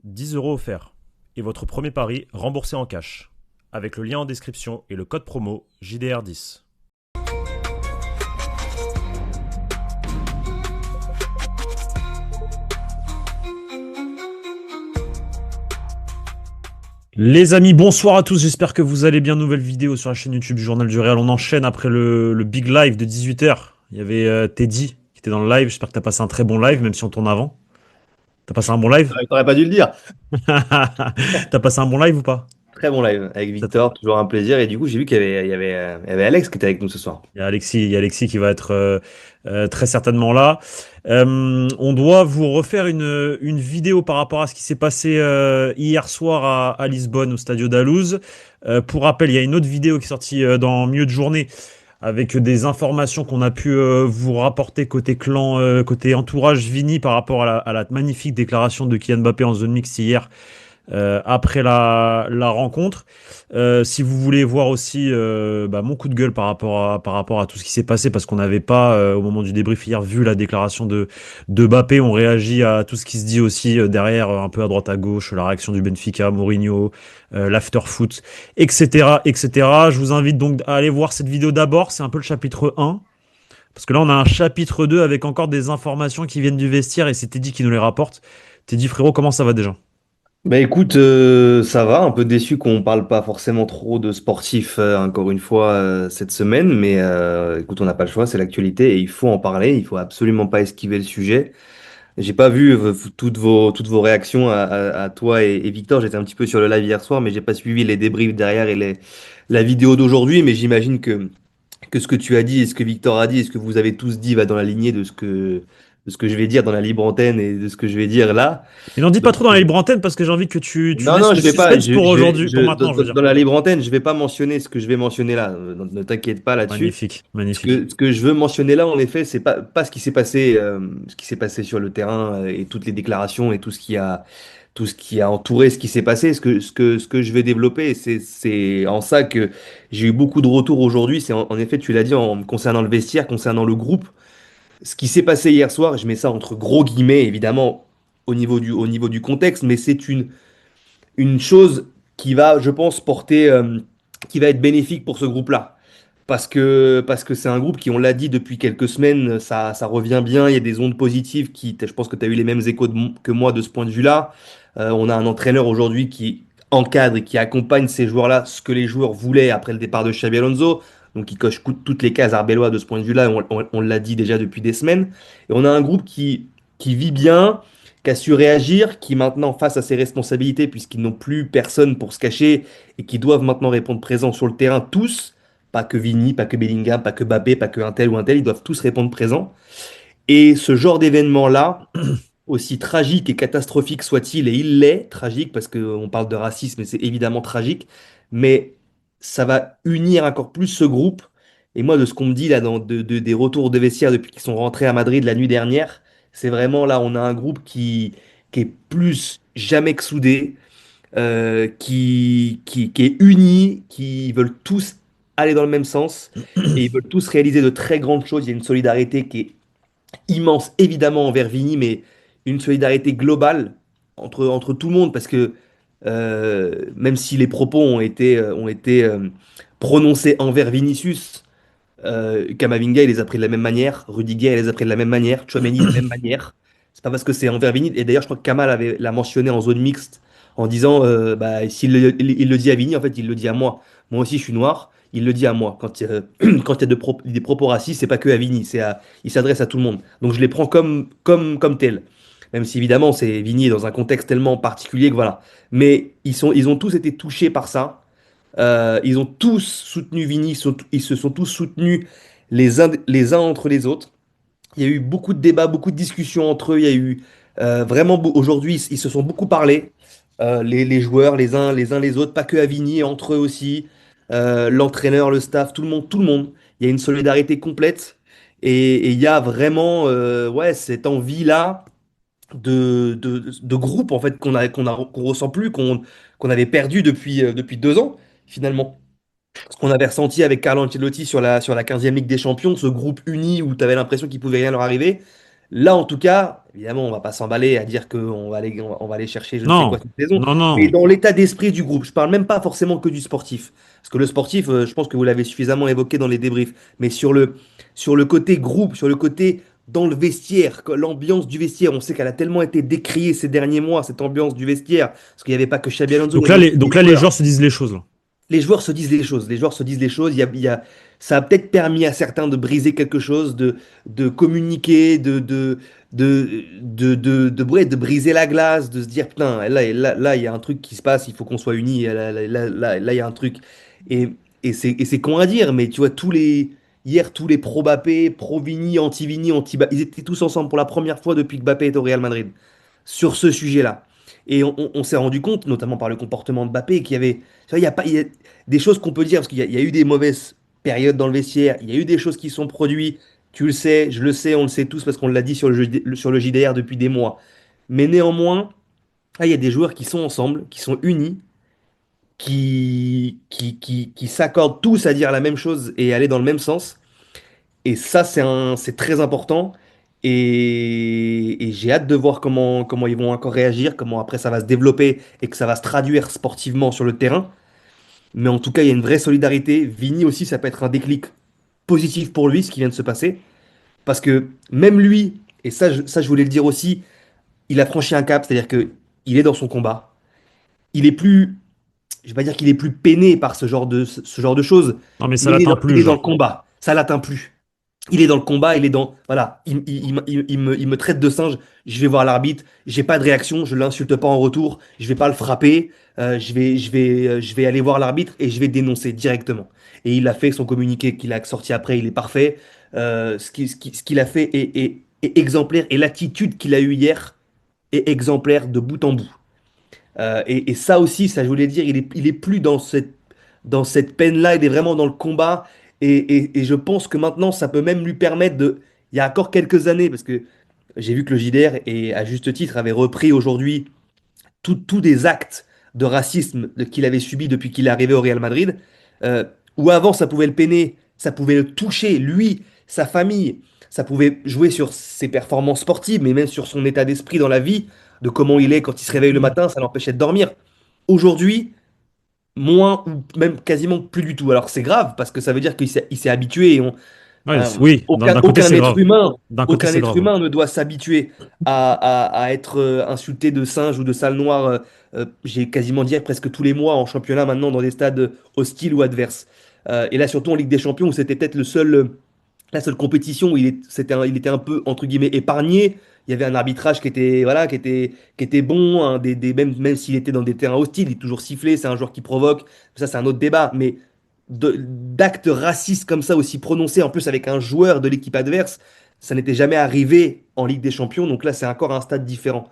10 € offerts. Et votre premier pari remboursé en cash. Avec le lien en description et le code promo JDR10. Les amis, bonsoir à tous, j'espère que vous allez bien. Nouvelle vidéo sur la chaîne YouTube du Journal du Réal. On enchaîne après le big live de 18h. Il y avait Teddy qui était dans le live. J'espère que tu as passé un très bon live, même si on tourne avant. T'as passé un bon live? T'aurais pas dû le dire. T'as passé un bon live ou pas? Très bon live avec Ça te- Victor, toujours un plaisir. Et du coup, j'ai vu qu'il y avait Alex qui était avec nous ce soir. Il y a Alexis qui va être très certainement là. On doit vous refaire une vidéo par rapport à ce qui s'est passé hier soir à Lisbonne, au Stadio da Luz. Pour rappel, il y a une autre vidéo qui est sortie dans milieu de journée avec des informations qu'on a pu vous rapporter côté clan, côté entourage Vini par rapport à la magnifique déclaration de Kylian Mbappé en zone mixte hier après la rencontre. Si vous voulez voir aussi mon coup de gueule par rapport à tout ce qui s'est passé, parce qu'on n'avait pas, au moment du débrief hier, vu la déclaration de Mbappé, on réagit à tout ce qui se dit aussi derrière, un peu à droite à gauche, la réaction du Benfica, Mourinho, l'afterfoot, etc., etc. Je vous invite donc à aller voir cette vidéo d'abord, c'est un peu le chapitre 1. Parce que là, on a un chapitre 2 avec encore des informations qui viennent du vestiaire et c'est Teddy qui nous les rapporte. Teddy, frérot, comment ça va déjà? Bah écoute, ça va, un peu déçu qu'on parle pas forcément trop de sportifs encore une fois cette semaine, mais écoute, on n'a pas le choix, c'est l'actualité et il faut en parler, il faut absolument pas esquiver le sujet. J'ai pas vu toutes vos réactions à toi et Victor, j'étais un petit peu sur le live hier soir, mais j'ai pas suivi les débriefs derrière et la vidéo d'aujourd'hui, mais j'imagine que ce que tu as dit et ce que Victor a dit et ce que vous avez tous dit va dans la lignée de ce que je vais dire dans la libre antenne et de ce que je vais dire là. Et n'en dis pas Donc, trop dans la libre antenne parce que j'ai envie que tu non, non, laisses le je vais pas. suspense pour aujourd'hui, pour Dans, maintenant, je veux dire. dans la libre antenne, je vais pas mentionner ce que je vais mentionner là. Ne t'inquiète pas là-dessus. Magnifique, magnifique. Ce que je veux mentionner là, en effet, c'est pas ce qui s'est passé sur le terrain et toutes les déclarations et tout ce qui a entouré ce qui s'est passé. Ce que je vais développer, c'est en ça que j'ai eu beaucoup de retours aujourd'hui. C'est en effet, tu l'as dit, concernant le vestiaire, concernant le groupe. Ce qui s'est passé hier soir, je mets ça entre gros guillemets, évidemment, au niveau du contexte, mais c'est une chose qui va, je pense, qui va être bénéfique pour ce groupe-là. Parce que c'est un groupe qui, on l'a dit depuis quelques semaines, ça revient bien, il y a des ondes positives je pense que tu as eu les mêmes échos que moi de ce point de vue-là. On a un entraîneur aujourd'hui qui encadre et qui accompagne ces joueurs-là, ce que les joueurs voulaient après le départ de Xabi Alonso. Donc il coche toutes les cases arbellois de ce point de vue-là, on l'a dit déjà depuis des semaines. Et on a un groupe qui vit bien, qui a su réagir, qui maintenant, face à ses responsabilités, puisqu'ils n'ont plus personne pour se cacher et qui doivent maintenant répondre présent sur le terrain, tous, pas que Vini, pas que Bellingham, pas que Mbappé, pas que un tel ou un tel, ils doivent tous répondre présent. Et ce genre d'événement-là, aussi tragique et catastrophique soit-il, et il l'est, tragique, parce qu'on parle de racisme et c'est évidemment tragique, mais ça va unir encore plus ce groupe. Et moi, de ce qu'on me dit là, des retours de vestiaire depuis qu'ils sont rentrés à Madrid la nuit dernière, c'est vraiment là, on a un groupe qui est plus jamais que soudé, qui est uni, qui veulent tous aller dans le même sens, et ils veulent tous réaliser de très grandes choses. Il y a une solidarité qui est immense, évidemment, envers Vini, mais une solidarité globale entre tout le monde, parce que même si les propos ont été prononcés envers Vinicius, Kamavinga, il les a pris de la même manière, Rudiger, il les a pris de la même manière, Tchouaméni de la même manière. C'est pas parce que c'est envers Vini, et d'ailleurs, je crois que l'a mentionné en zone mixte, en disant, bah, il le dit à Vini, en fait, il le dit à moi. Moi aussi, je suis noir. Il le dit à moi. Quand il y a des propos racistes, c'est pas que à Vini, il s'adresse à tout le monde. Donc je les prends comme tels. Même si évidemment, c'est Vini est dans un contexte tellement particulier que voilà. Mais ils ont tous été touchés par ça. Ils ont tous soutenu Vini, ils se sont tous soutenus les uns entre les autres. Il y a eu beaucoup de débats, beaucoup de discussions entre eux. Il y a eu vraiment, aujourd'hui, ils se sont beaucoup parlé, les joueurs, les uns les autres, pas que à Vigny, entre eux aussi, l'entraîneur, le staff, tout le monde. Il y a une solidarité complète et il y a vraiment ouais, cette envie-là de groupe en fait qu'on ressent plus, qu'on avait perdu depuis 2 ans finalement. Ce qu'on avait ressenti avec Carlo Ancelotti sur la 15e Ligue des Champions, ce groupe uni où tu avais l'impression qu'il pouvait rien leur arriver. Là, en tout cas, évidemment, on va pas s'emballer à dire on va aller chercher je ne sais Non, quoi cette saison, non, non. mais dans l'état d'esprit du groupe, je parle même pas forcément que du sportif. Parce que le sportif, je pense que vous l'avez suffisamment évoqué dans les débriefs, mais sur le côté groupe, sur le côté dans le vestiaire, l'ambiance du vestiaire, on sait qu'elle a tellement été décriée ces derniers mois, cette ambiance du vestiaire, parce qu'il n'y avait pas que Xabi Alonso, il y avait aussi des Donc là, les joueurs. joueurs se disent les choses, là. Les joueurs se disent les choses. Les joueurs se disent les choses. Ça a peut-être permis à certains de briser quelque chose, de communiquer, ouais, de briser la glace, de se dire, putain, là, il y a un truc qui se passe, il faut qu'on soit unis. Il y a un truc. Et, et c'est con à dire, mais tu vois, hier, tous les pro-Bappé, pro-Vini, anti-Vini, ils étaient tous ensemble pour la première fois depuis que Bappé est au Real Madrid sur ce sujet-là. Et on s'est rendu compte, notamment par le comportement de Mbappé, qu'il y avait, tu vois, il y a des choses qu'on peut dire, parce qu'il y a eu des mauvaises périodes dans le vestiaire, il y a eu des choses qui sont produites, tu le sais, je le sais, on le sait tous, parce qu'on l'a dit sur le JDR depuis des mois. Mais néanmoins, il y a des joueurs qui sont ensemble, qui sont unis, qui s'accordent tous à dire la même chose et aller dans le même sens. Et ça, c'est très important. Et j'ai hâte de voir comment ils vont encore réagir, comment après ça va se développer et que ça va se traduire sportivement sur le terrain. Mais en tout cas, il y a une vraie solidarité. Vini aussi, ça peut être un déclic positif pour lui, ce qui vient de se passer. Parce que même lui, et ça, je voulais le dire aussi, il a franchi un cap, c'est-à-dire que il est dans son combat. Il est plus, je vais pas dire qu'il est plus peiné par ce genre de choses, Non, mais ça mais il est l'atteint dans, il plus, est dans le genre. combat. Ça l'atteint plus. Il est dans le combat, il est dans. Voilà, il me traite de singe, je vais voir l'arbitre, j'ai pas de réaction, je l'insulte pas en retour, je vais pas le frapper, je vais aller voir l'arbitre et je vais dénoncer directement. Et il a fait son communiqué qu'il a sorti après, il est parfait. Ce qu'il a fait est exemplaire et l'attitude qu'il a eue hier est exemplaire de bout en bout. Et ça aussi, ça je voulais dire, il est plus dans cette peine-là, il est vraiment dans le combat. Et je pense que maintenant, ça peut même lui permettre de. Il y a encore quelques années, parce que j'ai vu que le JDR, et à juste titre, avait repris aujourd'hui tous des actes de racisme qu'il avait subis depuis qu'il est arrivé au Real Madrid, euh, où avant ça pouvait le peiner, ça pouvait le toucher, lui, sa famille, ça pouvait jouer sur ses performances sportives, mais même sur son état d'esprit dans la vie, de comment il est quand il se réveille le matin, ça l'empêchait de dormir. Aujourd'hui, moins ou même quasiment plus du tout. Alors c'est grave parce que ça veut dire qu'il s'est habitué et Ouais, euh, oui, aucun, d'un côté, aucun c'est être grave. humain, D'un côté, aucun c'est être grave. humain ne doit s'habituer à être insulté de singe ou de sale noire. J'ai quasiment dit presque tous les mois en championnat maintenant dans des stades hostiles ou adverses. Et là surtout en Ligue des Champions où c'était peut-être la seule compétition où il était un peu entre guillemets épargné. Il y avait un arbitrage qui était voilà qui était bon, hein, même s'il était dans des terrains hostiles, il est toujours sifflé. C'est un joueur qui provoque. Ça c'est un autre débat, mais d'actes racistes comme ça aussi prononcés, en plus avec un joueur de l'équipe adverse, ça n'était jamais arrivé en Ligue des Champions, donc là c'est encore un stade différent.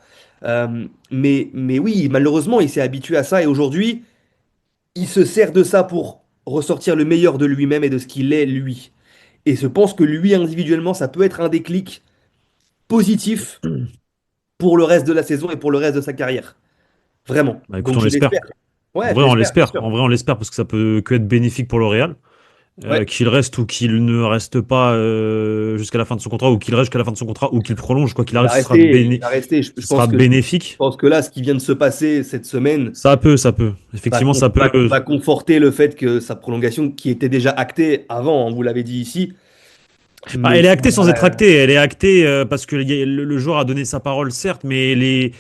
Mais oui, malheureusement, il s'est habitué à ça et aujourd'hui, il se sert de ça pour ressortir le meilleur de lui-même et de ce qu'il est lui. Et je pense que lui, individuellement, ça peut être un déclic positif pour le reste de la saison et pour le reste de sa carrière. Vraiment. Bah écoute, Donc on je l'espère. l'espère. En Ouais, je vrai, on l'espère, bien l'espère. sûr. En vrai, on l'espère parce que ça peut que être bénéfique pour le Real. Ouais. Qu'il reste ou qu'il ne reste pas jusqu'à la fin de son contrat, ou qu'il reste jusqu'à la fin de son contrat, ou qu'il prolonge, quoi qu'il Il arrive, va ce sera, rester, il va rester. Je, ce je sera pense que, je bénéfique. pense que là, ce qui vient de se passer cette semaine Ça peut, ça peut. va, Effectivement, con- ça peut. va, va conforter le fait que sa prolongation, qui était déjà actée avant, hein, vous l'avez dit ici, Bah, mais elle est ça, actée sans être voilà, actée. Elle est actée parce que le joueur a donné sa parole, certes, mais les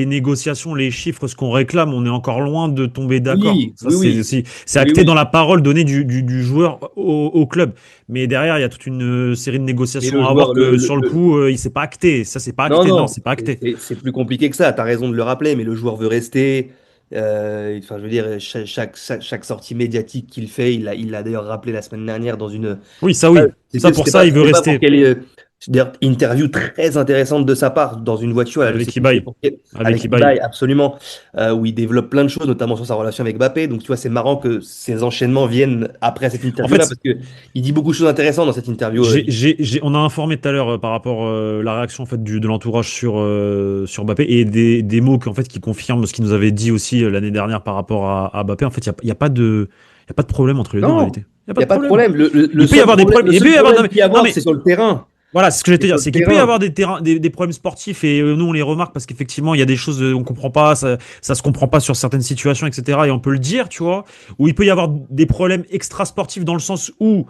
négociations, les chiffres, ce qu'on réclame, on est encore loin de tomber d'accord. oui, Ça, oui, oui, c'est oui, acté dans oui. la parole donnée du joueur au club. Mais derrière, il y a toute une série de Mais négociations le à avoir joueur, que sur le coup, il s'est pas acté. Ça, c'est pas non, acté. Non, non, c'est pas c'est acté. c'est- c'est plus compliqué que ça. Tu as raison de le rappeler, mais le joueur veut rester. Enfin, je veux dire, chaque sortie médiatique qu'il fait, il l'a d'ailleurs rappelé la semaine dernière dans une. Oui, ça, Ah, oui. Ça, C'était pour c'était ça, pas, il veut c'était pas pour rester quelle d'ailleurs, interview très intéressante de sa part dans une voiture, là, je sais avec plus c'est Ibai. pour quelle, Avec avec Ibai. Ibai, absolument, où il développe plein de choses, notamment sur sa relation avec Mbappé. Donc tu vois, c'est marrant que ces enchaînements viennent après cette En interview-là fait, parce que il dit beaucoup de choses intéressantes dans cette interview. on a informé tout à l'heure par rapport la réaction en fait de l'entourage sur Mbappé et des mots qu'en fait qui confirment ce qu'il nous avait dit aussi l'année dernière par rapport à Mbappé. En fait, il y a pas de problème entre les deux en Non, réalité. Il y a il pas n'y de a pas de problème. problème. Le Il peut y seul avoir des problème, problèmes. le Il peut seul y avoir problème qu'il y a à non avoir, mais c'est sur le terrain. Voilà, c'est ce que j'allais te Et dire, sur le c'est qu'il peut y terrain, avoir des problèmes sportifs et nous on les remarque parce qu'effectivement il y a des choses on comprend pas, ça se comprend pas sur certaines situations, etc. Et on peut le dire, tu vois, où il peut y avoir des problèmes extra-sportifs dans le sens où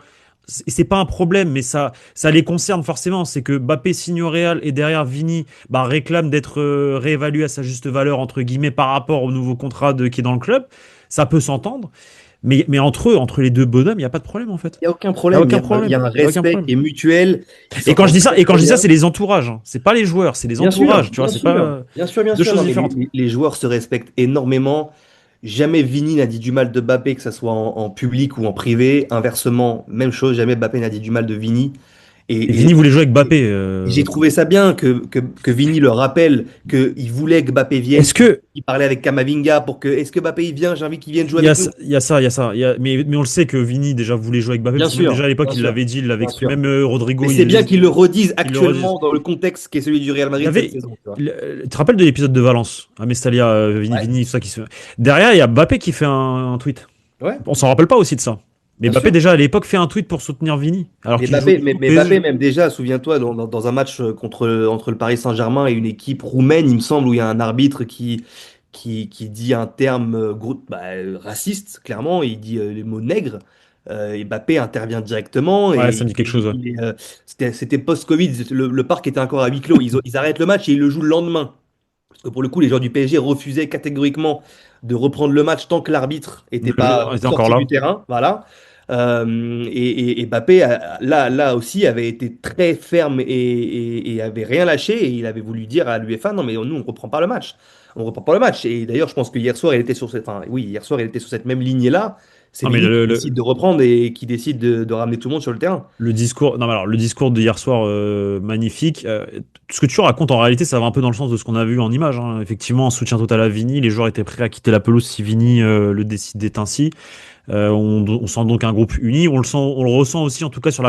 c'est pas un problème, mais ça les concerne forcément. C'est que Mbappé signe au Real et derrière Vini bah, réclame d'être réévalué à sa juste valeur entre guillemets par rapport au nouveau contrat qui est dans le club. Ça peut s'entendre, mais entre eux, entre les deux bonhommes, il n'y a pas de problème en fait. il n'y a aucun Il n'y a problème. aucun Il y problème. a un Il y a aucun respect problème. qui est mutuel, qui Et quand je s'entend dis ça, très et quand très je dis ça, bien. c'est les entourages, hein. C'est pas les joueurs, c'est les entourages, tu vois, Bien c'est sûr, pas bien deux sûr. choses Non, mais différentes. les joueurs se respectent énormément. Jamais Vini n'a dit du mal de Mbappé, que ce soit en public ou en privé. Inversement, même chose, jamais Mbappé n'a dit du mal de Vini. Et Et, Vini voulait jouer avec et- Mbappé. et j'ai trouvé ça bien que Vini le rappelle, qu'il voulait que Mbappé vienne, Est-ce que qu'il parlait avec Kamavinga pour que, est-ce que Mbappé il vient, j'ai envie qu'il vienne jouer il y a, avec nous. il y a ça, il y a ça, mais on le sait que Vini déjà voulait jouer avec Mbappé parce que même déjà à l'époque Bien il sûr, l'avait dit, il l'avait bien exprimé. sûr. Même Mais Rodrigo, c'est bien qu'ils le redisent il le redise. actuellement dans le contexte qui est celui du Real Il y Madrid cette avait, saison, tu vois. tu te rappelles de l'épisode de Valence, à Mestalia, Ouais, Vini, tout ça qui se. Derrière, il y a Mbappé qui fait un tweet. ouais, On s'en rappelle pas aussi de ça. Mais bien Mbappé sûr. déjà à l'époque fait un tweet pour soutenir Vini alors qu'il joue toujours au Mais Mbappé, PSG. même déjà, souviens-toi, dans un match entre le Paris Saint-Germain et une équipe roumaine, il me semble, où il y a un arbitre qui dit un terme raciste, clairement, il dit les mots nègre. Et Mbappé intervient directement Ouais, et ça me dit quelque chose. Ouais. c'était post-Covid, le parc était encore à huis clos. Ils arrêtent le match et ils le jouent le lendemain. Parce que pour le coup, les joueurs du PSG refusaient catégoriquement de reprendre le match tant que l'arbitre n'était pas On était encore sorti du là. terrain. Voilà. Et Mbappé, là aussi, avait été très ferme et avait rien lâché. Et il avait voulu dire à l'UEFA, non, mais nous, on ne reprend pas le match. On reprend pas le match. Et d'ailleurs, je pense que hier soir, il était sur cette, enfin, oui, hier soir, il était sur cette même ligne-là. C'est Non mais Vini qui décide de reprendre et qui décide de ramener tout le monde sur le terrain. le discours, non, mais alors, le discours de hier soir, magnifique. Ce que tu racontes, en réalité, ça va un peu dans le sens de ce qu'on a vu en image, hein. Effectivement, un soutien total à Vini. Les joueurs étaient prêts à quitter la pelouse si Vini le décidait ainsi. On sent donc un groupe uni. On le ressent aussi, en tout cas, sur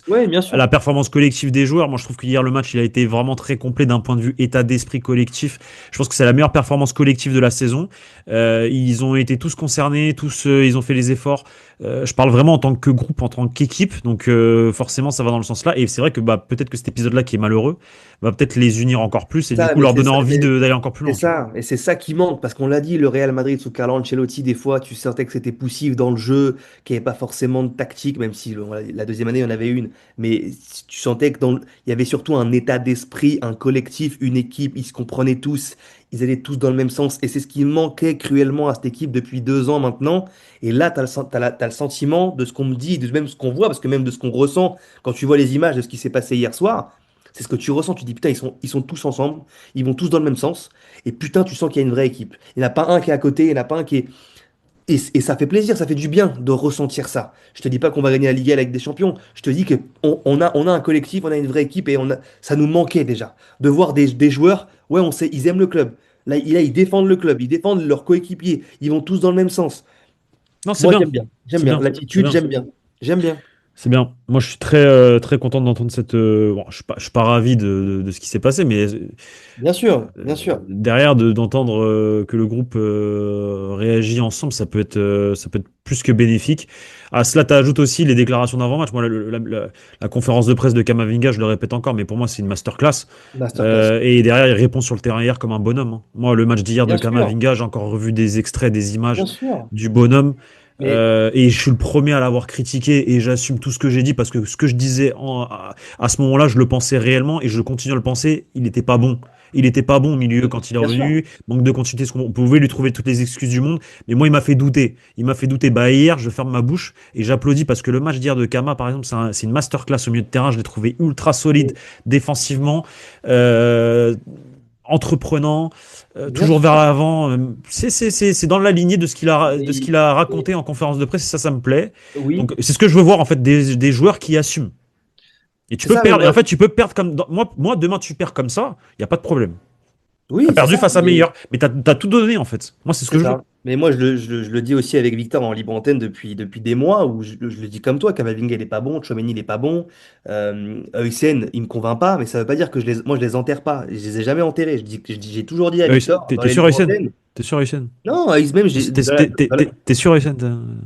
Oui, bien sûr. la performance collective des joueurs. Moi, je trouve qu'hier, le match, il a été vraiment très complet d'un point de vue état d'esprit collectif. Je pense que c'est la meilleure performance collective de la saison. Ils ont été tous concernés, tous, ils ont fait les efforts. Je parle vraiment en tant que groupe, en tant qu'équipe. Donc, forcément, ça va dans le sens là. Et c'est vrai que bah, peut-être que cet épisode-là, qui est malheureux, va peut-être les unir encore plus et du Ça, coup mais leur c'est donner ça. envie d'aller encore plus C'est loin, tu vois. ça, et c'est ça qui manque, parce qu'on l'a dit, le Real Madrid sous Carlo Ancelotti, des fois, tu sentais que c'était poussif dans le jeu, qu'il n'y avait pas forcément de tactique, même si voilà, la deuxième année, il y en avait une, mais tu sentais il y avait surtout un état d'esprit, un collectif, une équipe, ils se comprenaient tous, ils allaient tous dans le même sens, et c'est ce qui manquait cruellement à cette équipe depuis 2 ans maintenant, et là, tu as, le sentiment de ce qu'on me dit, de même ce qu'on voit, parce que même de ce qu'on ressent, quand tu vois les images de ce qui s'est passé hier soir, c'est ce que tu ressens, tu dis, putain, ils sont tous ensemble, ils vont tous dans le même sens. Et putain, tu sens qu'il y a une vraie équipe. Il n'y en a pas un qui est à côté, il n'y en a pas un qui est. Et ça fait plaisir, ça fait du bien de ressentir ça. Je te dis pas qu'on va gagner la Ligue avec des champions. Je te dis que on a un collectif, on a une vraie équipe et ça nous manquait déjà. De voir des joueurs, ouais, on sait, ils aiment le club. Là, ils défendent le club, ils défendent leurs coéquipiers. Ils vont tous dans le même sens. Non, c'est Moi, bien. j'aime bien. J'aime C'est bien. bien. C'est L'attitude, bien. j'aime bien. J'aime bien. C'est bien. Moi, je suis très, très content d'entendre cette. Bon, je suis pas ravi de ce qui s'est passé, mais Bien sûr, bien sûr. derrière d'entendre que le groupe réagit ensemble, ça peut être plus que bénéfique. À cela, t'ajoutes aussi les déclarations d'avant-match. Moi, la conférence de presse de Camavinga, je le répète encore, mais pour moi, c'est une masterclass. Masterclass. Et derrière, il répond sur le terrain hier comme un bonhomme, hein. Moi, le match d'hier de Bien sûr, Camavinga, j'ai encore revu des extraits, des images bien sûr. du bonhomme. Mais Et je suis le premier à l'avoir critiqué et j'assume tout ce que j'ai dit parce que ce que je disais à ce moment-là, je le pensais réellement et je continue à le penser. Il n'était pas bon. Il n'était pas bon au milieu quand il est bien sûr. revenu. Manque de continuité. On pouvait lui trouver toutes les excuses du monde. Mais moi, il m'a fait douter. Il m'a fait douter. Bah, hier, je ferme ma bouche et j'applaudis parce que le match d'hier de Kama, par exemple, c'est une masterclass au milieu de terrain. Je l'ai trouvé ultra solide défensivement. Euh, Entreprenant, Bien toujours vers sûr. l'avant. C'est dans la lignée de ce Et- qu'il a et- raconté en conférence de presse, et ça me plaît. oui, Donc, c'est ce que je veux voir, en fait, des joueurs qui assument. Et tu c'est peux ça, mais perdre. Et moi, en fait, tu peux perdre comme. Moi, demain, tu perds comme ça, il n'y a pas de problème. oui, T'as c'est perdu ça, face à meilleur, mais t'as tout donné, en fait. Moi, c'est ce c'est que je veux. ça. Mais moi, je le dis aussi avec Victor en libre antenne depuis des mois, où je le dis comme toi, Kamavinga, il est pas bon, Tchouaméni, il est pas bon, Huysen, il me convainc pas, mais ça veut pas dire que moi, je les enterre pas. Je les ai jamais enterrés. J'ai toujours dit à Victor, dans T'es les sûr, libres Hussein? antennes, T'es sûr, Hussein? Non, même, T'es sûr, Hussein?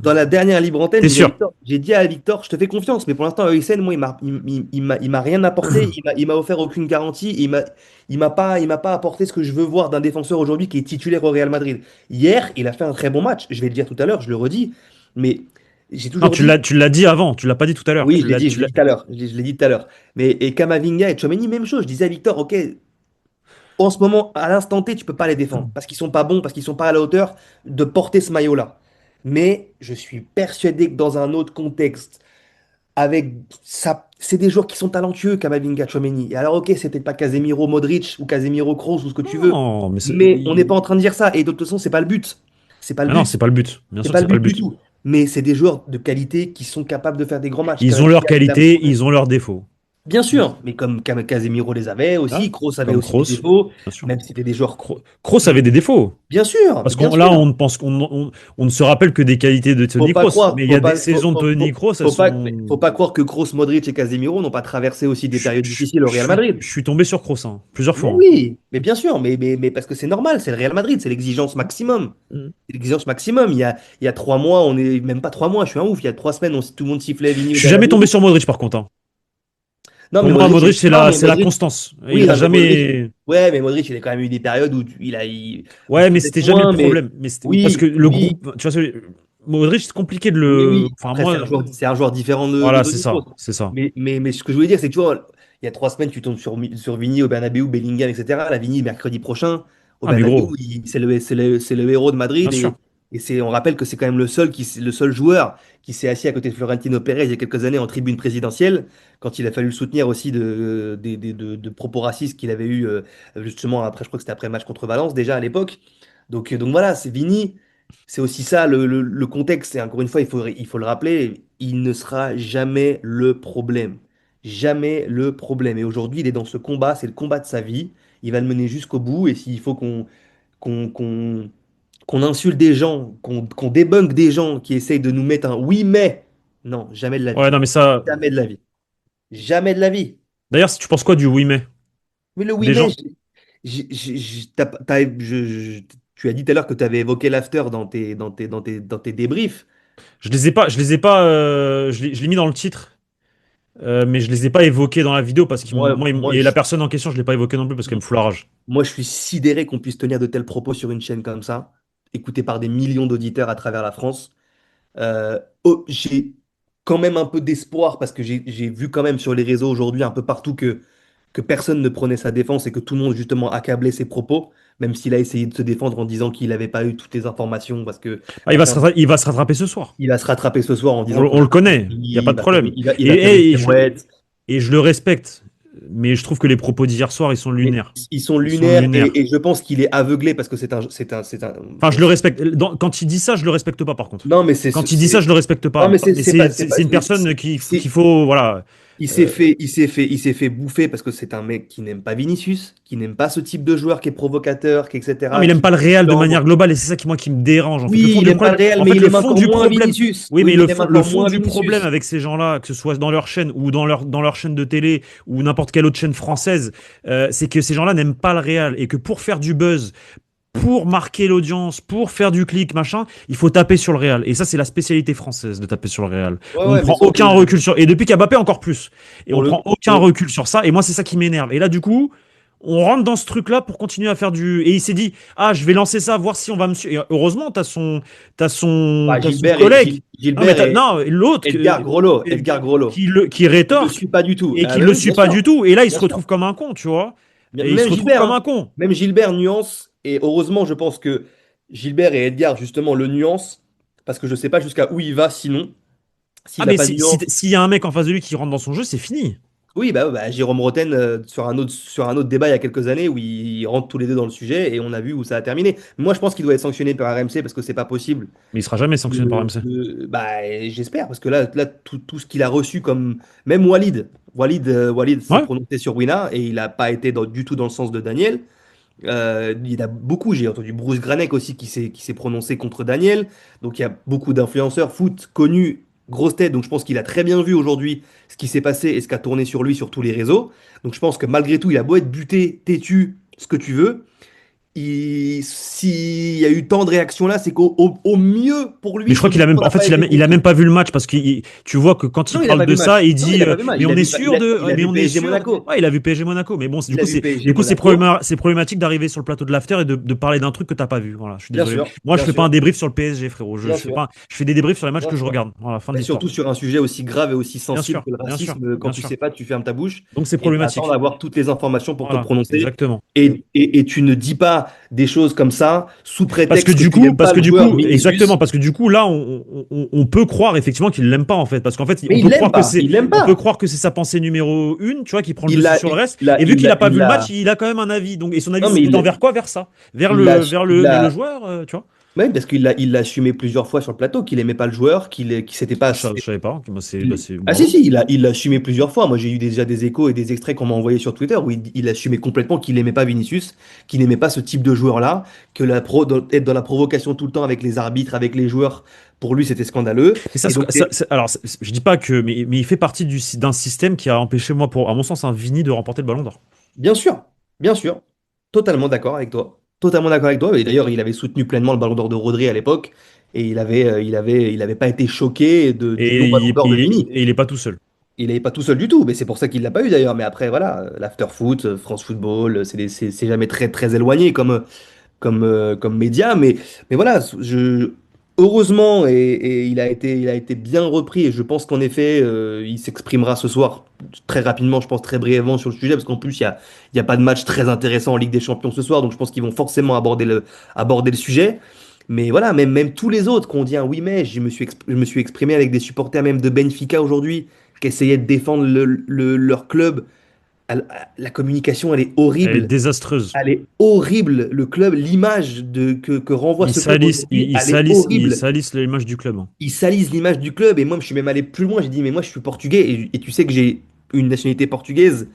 dans la dernière libre antenne, T'es sûr? J'ai dit à Victor, je te fais confiance, mais pour l'instant, Oysen, moi, il m'a rien apporté, il m'a offert aucune garantie, il m'a pas apporté ce que je veux voir d'un défenseur aujourd'hui qui est titulaire au Real Madrid. Hier, il a fait un très bon match, je vais le dire tout à l'heure, je le redis, mais j'ai Non, toujours dit, tu l'as dit avant, tu l'as pas dit tout à l'heure. oui, je l'ai dit tout à l'heure, je l'ai dit tout à l'heure, mais et Kamavinga et Tchouaméni, même chose, je disais à Victor, ok, en ce moment, à l'instant T, tu peux pas les défendre parce qu'ils sont pas bons, parce qu'ils sont pas à la hauteur de porter ce maillot-là. Mais je suis persuadé que dans un autre contexte, avec ça, c'est des joueurs qui sont talentueux, Kamavinga, Tchouaméni. Et alors, ok, c'est peut-être pas Casemiro, Modric ou Casemiro, Kroos ou ce que tu veux, Non, mais mais on n'est pas en train de dire ça. Et de toute façon, c'est pas le but. C'est pas le ah non, but. c'est pas le but. Bien C'est sûr que pas le c'est pas but le du but. tout. Mais c'est des joueurs de qualité qui sont capables de faire des grands matchs. Ils ont leurs Kamavinga, il a qualités, prouvé. ils ont leurs défauts. Bien sûr, mais comme Casemiro les avait Ah, aussi, Kroos avait comme aussi des Kroos, défauts, bien sûr. même si c'était des joueurs Kroos avait des défauts. bien sûr, mais Parce bien qu'on là, sûr. on ne pense on ne se rappelle que des qualités de Faut Toni pas Kroos. croire, Mais il y a des saisons de Toni Kroos, elles faut sont. pas croire que Kroos, Modric et Casemiro n'ont pas traversé aussi des périodes difficiles au Real Madrid. Je suis tombé sur Kroos, hein, plusieurs Mais fois, hein. oui, mais bien sûr, mais parce que c'est normal, c'est le Real Madrid, c'est l'exigence maximum. Mm. C'est l'exigence maximum. Il y a 3 mois, on est même pas 3 mois, je suis un ouf. Il y a 3 semaines, tout le monde sifflait Vini Je au suis jamais Bernabéu. tombé sur Modric par contre, hein. Non, Pour mais moi, Modric, Modric, non, mais c'est la Modric, constance. oui, Il a non, mais Modric, jamais. ouais, mais Modric, il a quand même eu des périodes où ou Ouais, mais peut-être c'était jamais le moins, mais problème. Parce que oui, le groupe. oui, Tu vois, Modric, c'est compliqué de oui, le. oui. Enfin, Après, moi. c'est un joueur différent de Voilà, c'est Toni Kroos. ça. C'est ça. Mais ce que je voulais dire, c'est que tu vois, il y a 3 semaines, tu tombes sur Vini au Bernabéu, Bellingham, etc. La Vini, mercredi prochain, au Ah, mais Bernabéu, gros, c'est le héros de bien Madrid. sûr. On rappelle que c'est quand même le seul joueur qui s'est assis à côté de Florentino Pérez il y a quelques années en tribune présidentielle, quand il a fallu le soutenir aussi de propos racistes qu'il avait eu justement après, je crois que c'était après le match contre Valence déjà à l'époque. Donc voilà, c'est Vini. C'est aussi ça le contexte. Et encore une fois, il faut le rappeler, il ne sera jamais le problème. Jamais le problème. Et aujourd'hui, il est dans ce combat, c'est le combat de sa vie. Il va le mener jusqu'au bout. Et s'il faut qu'on qu'on- qu'on insulte des gens, qu'on débunk des gens qui essayent de nous mettre un oui, mais, non, jamais de la vie. Ouais, non, mais ça. Jamais de la vie. Jamais de la vie. D'ailleurs, si tu penses quoi du oui, mais Mais le oui, des mais, gens? tu as dit tout à l'heure que tu avais évoqué l'after dans tes débriefs. Je les ai pas, je l'ai mis dans le titre, mais je les ai pas évoqués dans la vidéo parce qu'ils Moi, moi, et la personne en question, je l'ai pas évoqué non plus parce qu'elle me fout la rage. Moi, je suis sidéré qu'on puisse tenir de tels propos sur une chaîne comme ça, écoutée par des millions d'auditeurs à travers la France. Oh, j'ai quand même un peu d'espoir parce que j'ai vu quand même sur les réseaux aujourd'hui un peu partout que personne ne prenait sa défense et que tout le monde justement accablait ses propos, même s'il a essayé de se défendre en disant qu'il n'avait pas eu toutes les informations parce que Ah, il va se rattraper ce soir. il va se rattraper ce soir en disant On le connaît, il y a pas de problème. il va faire une Et pirouette. et je le respecte, mais je trouve que les propos d'hier soir, ils sont Mais lunaires. ils sont Ils sont lunaires lunaires. et je pense qu'il est aveuglé parce que Enfin, bon, je le respecte. Quand il dit ça, je le respecte pas, par contre. non, mais Quand il dit ça, je le respecte non, pas. mais Mais c'est pas, c'est une personne qu'il c'est- faut, voilà. Euh, il s'est fait bouffer parce que c'est un mec qui n'aime pas Vinicius, qui n'aime pas ce type de joueur qui est provocateur, qui non, mais etc., il aime pas le Real qui de manière envoie. globale, et c'est ça qui, moi, qui me dérange, en fait. Le Oui, fond il du aime pas problème, le Real, en mais fait, il le aime fond encore du moins problème, Vinicius. oui, Oui, mais mais il aime le encore fond moins du problème Vinicius. avec ces gens-là, que ce soit dans leur chaîne ou dans leur chaîne de télé ou n'importe quelle autre chaîne française, c'est que ces gens-là n'aiment pas le Real et que pour faire du buzz, pour marquer l'audience, pour faire du clic, machin, il faut taper sur le Real. Et ça, c'est la spécialité française de taper sur le Real. Ouais, On ne ouais, mais prend sauf que aucun recul sur. Et depuis qu'Mbappé, encore plus. Et on pour le, prend aucun pour- recul sur ça. Et moi, c'est ça qui m'énerve. Et là, du coup, on rentre dans ce truc-là pour continuer à faire du. Et il s'est dit, ah, je vais lancer ça, voir si on va me suivre. Et heureusement, bah, t'as son collègue. Non, mais Gilbert et non, l'autre Edgar Groslo, qui il le rétorque suit pas du tout. et Ah, qui bah le oui, suit pas du tout. Et là, il se bien sûr. retrouve comme un con, tu vois. Et il se Même retrouve Gilbert, comme un hein. con. Même Gilbert nuance, et heureusement, je pense que Gilbert et Edgar, justement, le nuance, parce que je sais pas jusqu'à où il va sinon. S'il Ah, va mais pas de nuance. s'il y a un mec en face de lui qui rentre dans son jeu, c'est fini. Oui, Jérôme Roten, sur un autre débat il y a quelques années où ils rentrent tous les deux dans le sujet et on a vu où ça a terminé. Moi, je pense qu'il doit être sanctionné par RMC parce que c'est pas possible. Mais il sera jamais sanctionné par MC. J'espère, parce que là tout ce qu'il a reçu comme. Même Walid s'est Ouais. prononcé sur Wina et il n'a pas été du tout dans le sens de Daniel. Il y en a beaucoup, j'ai entendu Bruce Granek aussi qui s'est prononcé contre Daniel. Donc il y a beaucoup d'influenceurs foot connus, grosse tête. Donc je pense qu'il a très bien vu aujourd'hui ce qui s'est passé et ce qu'a tourné sur lui sur tous les réseaux. Donc je pense que malgré tout, il a beau être buté, têtu, ce que tu veux. s'il y a eu tant de réactions là, c'est qu'au mieux pour Mais lui, je crois ce qu'il a même, discours en n'a pas fait, été il a même compris. pas vu le match parce que tu vois que quand il Non, il a parle pas vu de le match. ça, il Non, il dit, a pas vu le match. mais on est sûr Il a mais vu on est PSG sûr. Monaco. Ouais, il a vu PSG Monaco. Mais bon, Il a vu du PSG coup, Monaco. c'est problématique d'arriver sur le plateau de l'after et de parler d'un truc que t'as pas vu. Voilà, je suis Bien désolé. sûr, Moi, je bien fais pas un sûr, débrief sur le PSG, frérot. bien Je fais sûr, pas, je fais des débriefs sur les matchs bien que je sûr. regarde. Voilà, fin de Mais l'histoire. surtout sur un sujet aussi grave et aussi Bien sensible sûr, que le bien sûr, racisme, quand bien tu sûr. sais pas, tu fermes ta bouche Donc c'est et tu attends problématique. d'avoir toutes les informations pour te Voilà, prononcer. exactement. Et tu ne dis pas des choses comme ça sous prétexte que tu n'aimes pas Parce que le du joueur coup, exactement, Vinicius. parce que du coup, là, on peut croire effectivement qu'il l'aime pas en fait, parce qu'en fait, Mais il l'aime pas, il l'aime on peut pas. croire que c'est sa pensée numéro une, tu vois, qui prend le Il dessus l'a, sur le reste. il l'a, Et vu il qu'il l'a, a pas il vu le match, l'a. il a quand même un avis. Donc, et son avis, Non, mais c'est vers quoi? Vers ça, il l'a, il le l'a. joueur, tu vois. Oui, parce qu'il l'a assumé plusieurs fois sur le plateau, qu'il aimait pas le joueur, qu'il s'était pas. Ah, je savais pas. C'est Ah si, bravo. si, il l'a assumé plusieurs fois. Moi, j'ai eu déjà des échos et des extraits qu'on m'a envoyés sur Twitter où il assumait complètement qu'il n'aimait pas Vinicius, qu'il n'aimait pas ce type de joueur-là, que être dans la provocation tout le temps avec les arbitres, avec les joueurs, pour lui, c'était scandaleux. Mais Et donc, alors, je dis pas que, mais il fait partie d'un système qui a empêché moi, à mon sens, un Vini de remporter le Ballon d'Or. bien sûr, totalement d'accord avec toi. Totalement d'accord avec toi. Et d'ailleurs, il avait soutenu pleinement le Ballon d'Or de Rodri à l'époque. Et il avait pas été choqué du non-Ballon d'Or de Vini. Et il est pas tout seul. Il n'est pas tout seul du tout, mais c'est pour ça qu'il l'a pas eu d'ailleurs. Mais après, voilà, l'after-foot, France Football, c'est jamais très, très éloigné comme média. Mais voilà, heureusement, et il a été bien repris. Et je pense qu'en effet, il s'exprimera ce soir très rapidement, je pense très brièvement sur le sujet, parce qu'en plus, il y a pas de match très intéressant en Ligue des Champions ce soir. Donc je pense qu'ils vont forcément aborder le sujet. Mais voilà, même tous les autres qui ont dit un oui, mais je me suis exprimé avec des supporters même de Benfica aujourd'hui qui essayaient de défendre leur club. La communication, elle est Elle est horrible. désastreuse. Elle est horrible. Le club, l'image que renvoie ce club aujourd'hui, elle est Ils horrible. salissent l'image du club, hein. Ils salissent l'image du club. Et moi, je suis même allé plus loin. J'ai dit, mais moi, je suis portugais. Et tu sais que j'ai une nationalité portugaise.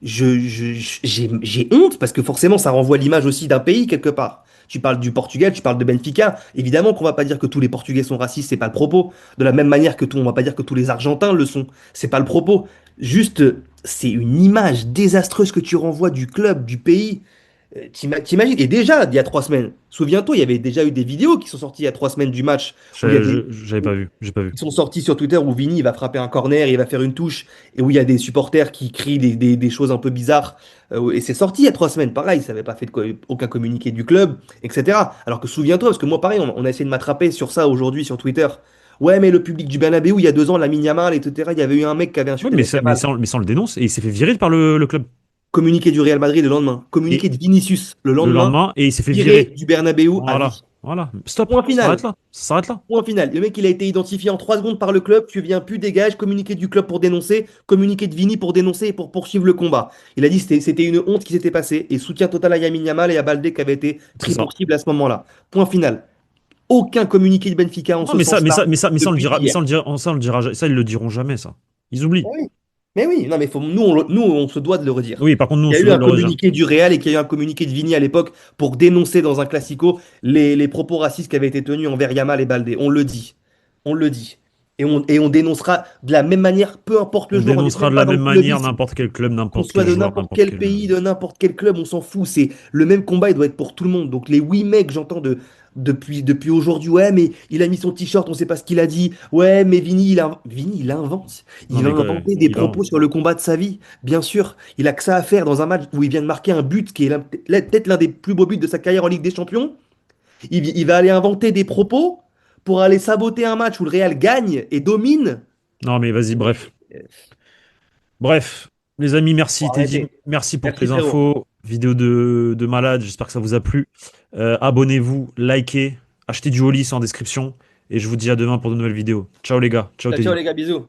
J'ai honte parce que forcément, ça renvoie l'image aussi d'un pays quelque part. Tu parles du Portugal, tu parles de Benfica. Évidemment qu'on va pas dire que tous les Portugais sont racistes, c'est pas le propos. De la même manière que on va pas dire que tous les Argentins le sont, c'est pas le propos. Juste, c'est une image désastreuse que tu renvoies du club, du pays. T'imagines? Et déjà, il y a 3 semaines, souviens-toi, il y avait déjà eu des vidéos qui sont sorties il y a 3 semaines du match où il y a J'avais pas vu, j'ai pas vu. ils sont sortis sur Twitter où Vini va frapper un corner, il va faire une touche, et où il y a des supporters qui crient des choses un peu bizarres. Et c'est sorti il y a 3 semaines, pareil, ça n'avait pas fait aucun communiqué du club, etc. Alors que souviens-toi, parce que moi, pareil, on a essayé de m'attraper sur ça aujourd'hui sur Twitter. Ouais, mais le public du Bernabéu, il y a 2 ans, Lamine Yamal, etc. Il y avait eu un mec qui avait Oui, insulté Lamine Yamal. mais ça, on le dénonce et il s'est fait virer par le club. Communiqué du Real Madrid le lendemain. Communiqué Et de Vinicius le le lendemain. lendemain, et il s'est fait Viré virer. du Bernabéu à Voilà, vie. voilà. Stop, Point ça s'arrête final. là. Ça s'arrête là. Point final. Le mec, il a été identifié en 3 secondes par le club. Tu viens plus, dégage. Communiqué du club pour dénoncer. Communiqué de Vini pour dénoncer et pour poursuivre le combat. Il a dit que c'était une honte qui s'était passée. Et soutien total à Yamin Yamal et à Baldé qui avait été C'est pris ça. pour cible à ce moment-là. Point final. Aucun communiqué de Benfica en Non, ce sens-là on le depuis dira, hier. ça, on le dira, ça, ils le diront jamais, ça. Ils oublient. Oui. Mais oui, non, mais nous, on se doit de le redire. Oui, par contre, nous, on Il y a se eu doit un de le redire. communiqué du Real et qu'il y a eu un communiqué de Vini à l'époque pour dénoncer dans un classico les propos racistes qui avaient été tenus envers Yamal et Baldé. On le dit. On le dit. Et on dénoncera de la même manière, peu importe le On joueur. On n'est dénoncera même de pas la dans même le manière clubisme. n'importe quel club, Qu'on n'importe soit quel de joueur, n'importe n'importe quel quel. pays, de n'importe quel club, on s'en fout. C'est le même combat, il doit être pour tout le monde. Donc les oui mecs, j'entends depuis aujourd'hui, ouais, mais il a mis son t-shirt, on sait pas ce qu'il a dit. Ouais, mais Vini, il invente. Non, Il va mais quoi, inventer des il a. propos sur le combat de sa vie, bien sûr. Il a que ça à faire dans un match où il vient de marquer un but qui est peut-être l'un des plus beaux buts de sa carrière en Ligue des Champions. Il va aller inventer des propos pour aller saboter un match où le Real gagne et domine. Non, mais vas-y, bref. Bref, les amis, Faut merci Teddy, arrêter. merci pour Merci tes frérot. infos. Vidéo de malade, j'espère que ça vous a plu. Abonnez-vous, likez, achetez du Hollis en description. Et je vous dis à demain pour de nouvelles vidéos. Ciao les gars, ciao Ciao, ciao Teddy. les gars, bisous.